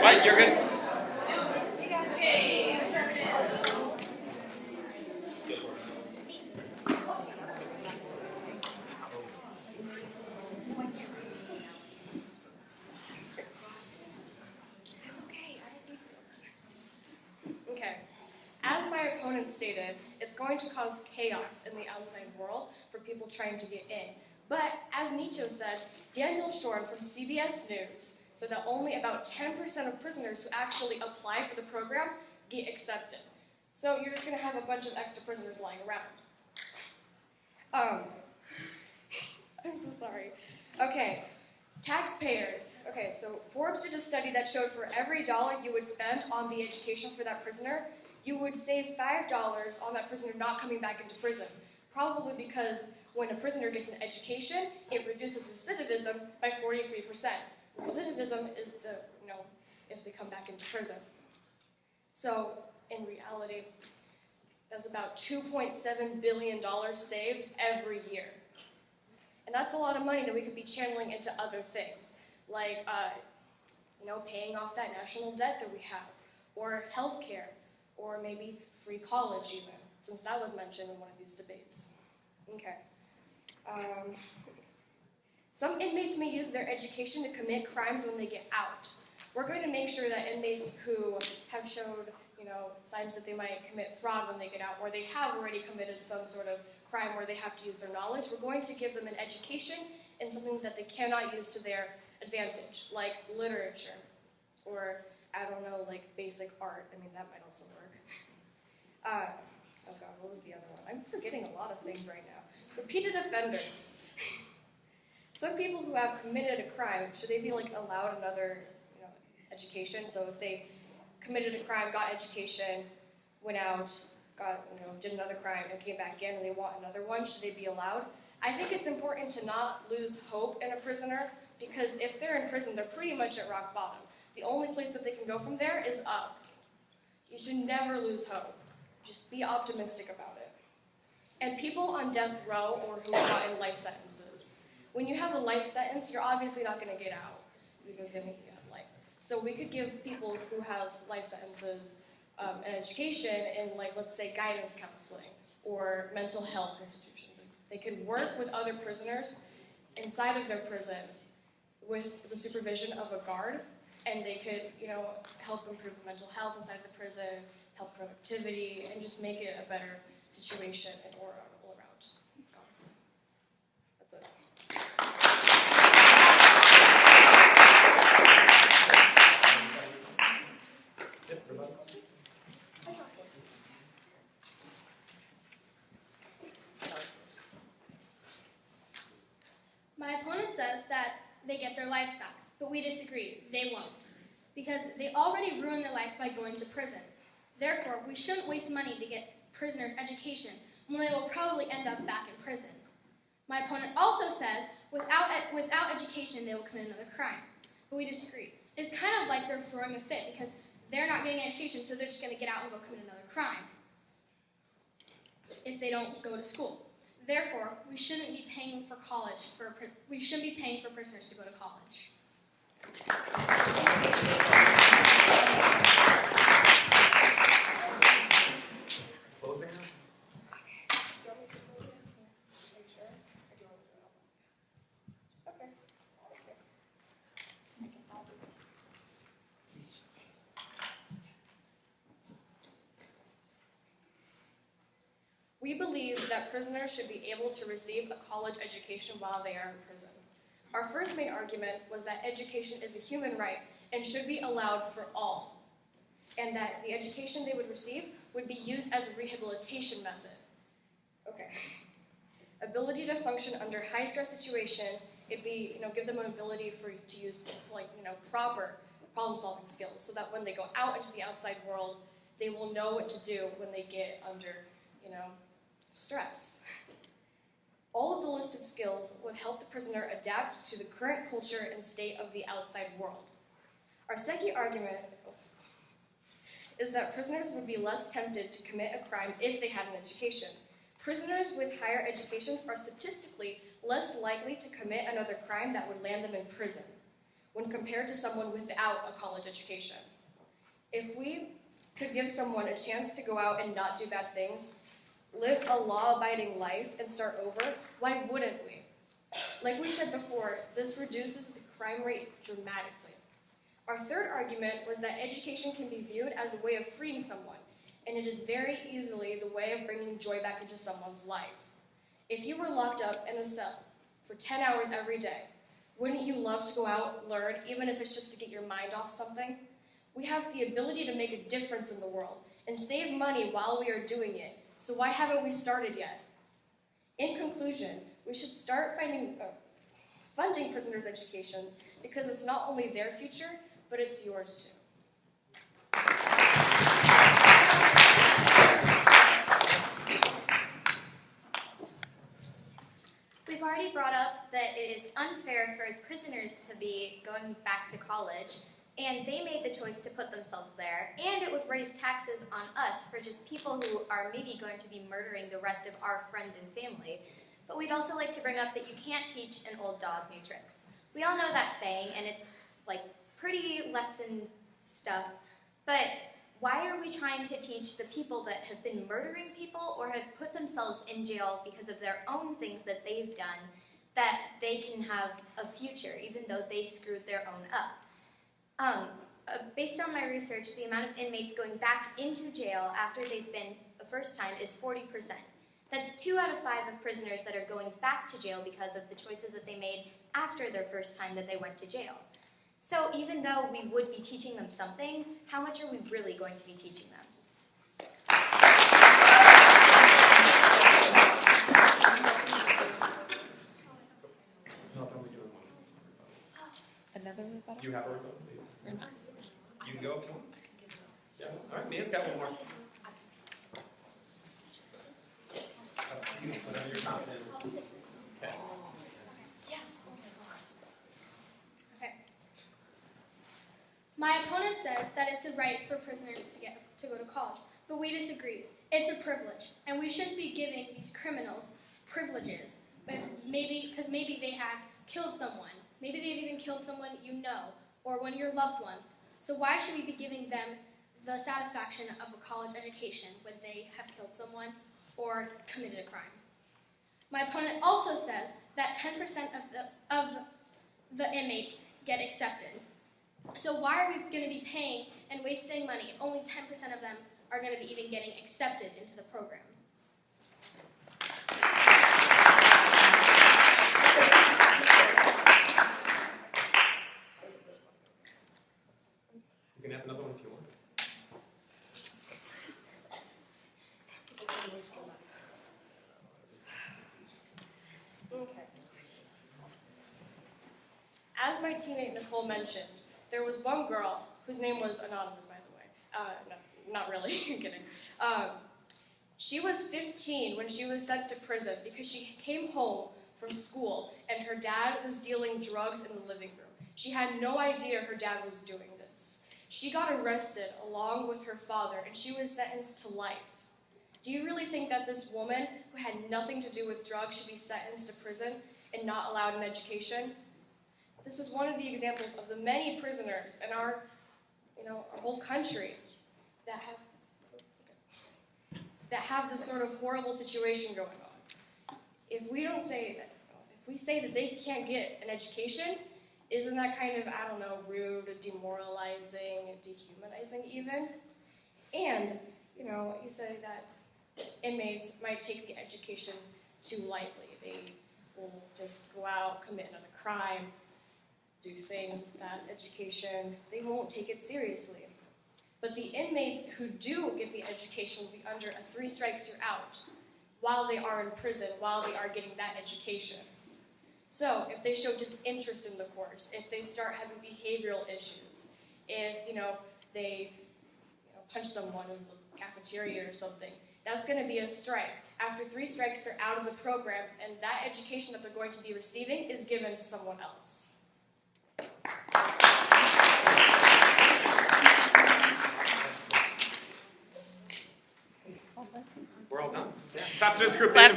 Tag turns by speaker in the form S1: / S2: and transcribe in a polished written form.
S1: What? You're good?
S2: Okay. As my opponent stated, it's going to cause chaos in the outside world for people trying to get in. But as Nietzsche said, Daniel Shorn from CBS News said that only about 10% of prisoners who actually apply for the program get accepted. So you're just going to have a bunch of extra prisoners lying around. I'm so sorry. Okay, taxpayers. Okay, so Forbes did a study that showed for every dollar you would spend on the education for that prisoner, you would save $5 on that prisoner not coming back into prison. Probably because when a prisoner gets an education, it reduces recidivism by 43%. Recidivism is if they come back into prison. So, in reality, that's about $2.7 billion saved every year. And that's a lot of money that we could be channeling into other things, like paying off that national debt that we have, or healthcare, or maybe free college even, since that was mentioned in one of these debates. Okay. Some inmates may use their education to commit crimes when they get out. We're going to make sure that inmates who have showed, signs that they might commit fraud when they get out, or they have already committed some sort of crime where they have to use their knowledge, we're going to give them an education in something that they cannot use to their advantage, like literature, or, like basic art. I mean, that might also work. Oh God, what was the other one? I'm forgetting a lot of things right now. Repeated offenders. Some people who have committed a crime, should they be allowed another education? So if they committed a crime, got education, went out, did another crime, and came back in, and they want another one, should they be allowed? I think it's important to not lose hope in a prisoner, because if they're in prison, they're pretty much at rock bottom. The only place that they can go from there is up. You should never lose hope. Just be optimistic about it. And people on death row or who are gotten life sentences. When you have a life sentence, you're obviously not going to get out because you have life. So we could give people who have life sentences an education in, let's say, guidance counseling or mental health institutions. They could work with other prisoners inside of their prison with the supervision of a guard, and they could, help improve mental health inside the prison, help productivity, and just make it a better situation and all around. That's it.
S3: My opponent says that they get their lives back, but we disagree. They won't, because they already ruined their lives by going to prison. Therefore, we shouldn't waste money to get prisoners education when they will probably end up back in prison. My opponent also says without education, they will commit another crime, but we disagree. It's kind of like they're throwing a fit because they're not getting education, so they're just going to get out and go commit another crime if they don't go to school. Therefore, we shouldn't be paying for we shouldn't be paying for prisoners to go to college.
S1: Closing?
S2: Okay. We believe that prisoners should be able to receive a college education while they are in prison. Our first main argument was that education is a human right and should be allowed for all, and that the education they would receive would be used as a rehabilitation method. Okay. Ability to function under high-stress situation, it'd be, give them an ability to use, proper problem-solving skills, so that when they go out into the outside world, they will know what to do when they get under, stress. All of the listed skills would help the prisoner adapt to the current culture and state of the outside world. Our second argument is that prisoners would be less tempted to commit a crime if they had an education. Prisoners with higher educations are statistically less likely to commit another crime that would land them in prison. when compared to someone without a college education. If we could give someone a chance to go out and not do bad things, live a law-abiding life, and start over, why wouldn't we? Like we said before, this reduces the crime rate dramatically. Our third argument was that education can be viewed as a way of freeing someone, and it is very easily the way of bringing joy back into someone's life. If you were locked up in a cell for 10 hours every day, wouldn't you love to go out and learn, even if it's just to get your mind off something? We have the ability to make a difference in the world and save money while we are doing it, so why haven't we started yet? In conclusion, we should start funding prisoners' educations because it's not only their future, but it's yours too.
S4: We've already brought up that it is unfair for prisoners to be going back to college, and they made the choice to put themselves there, and it would raise taxes on us for just people who are maybe going to be murdering the rest of our friends and family. But we'd also like to bring up that you can't teach an old dog new tricks. We all know that saying, and it's like pretty lesson stuff, but why are we trying to teach the people that have been murdering people or have put themselves in jail because of their own things that they've done that they can have a future, even though they screwed their own up? Based on my research, the amount of inmates going back into jail after they've been the first time is 40%. That's 2 out of 5 of prisoners that are going back to jail because of the choices that they made after their first time that they went to jail. So even though we would be teaching them something, how much are we really going to be teaching them?
S5: Another rebuttal?
S1: Do you have a rebuttal? You can go if you want. Yeah. All right, Mia's got one more. Whatever you're confident in. Okay.
S3: Yes. Okay. My opponent says that it's a right for prisoners to go to college, but we disagree. It's a privilege, and we shouldn't be giving these criminals privileges, because maybe they have killed someone. Maybe they've even killed someone you know, or one of your loved ones. So why should we be giving them the satisfaction of a college education when they have killed someone or committed a crime? My opponent also says that 10% of the inmates get accepted. So why are we going to be paying and wasting money if only 10% of them are going to be even getting accepted into the program?
S1: You can have another one if you want.
S2: Okay. As my teammate Nicole mentioned, there was one girl whose name was anonymous, by the way. No, not really, I'm kidding. She was 15 when she was sent to prison because she came home from school and her dad was dealing drugs in the living room. She had no idea her dad was doing this. She got arrested along with her father and she was sentenced to life. Do you really think that this woman who had nothing to do with drugs should be sentenced to prison and not allowed an education? This is one of the examples of the many prisoners in our whole country that have this sort of horrible situation going on. If we say that they can't get an education, isn't that kind of, I don't know, rude, demoralizing, dehumanizing even? And, you say that inmates might take the education too lightly. They will just go out, commit another crime, do things with that education. They won't take it seriously. But the inmates who do get the education will be under a 3 strikes you're out while they are in prison, while they are getting that education. So if they show disinterest in the course, if they start having behavioral issues, if they punch someone in the cafeteria or something, that's going to be a strike. After 3 strikes, they're out of the program, and that education that they're going to be receiving is given to someone else.
S1: We're all done. Yeah. That's just very good.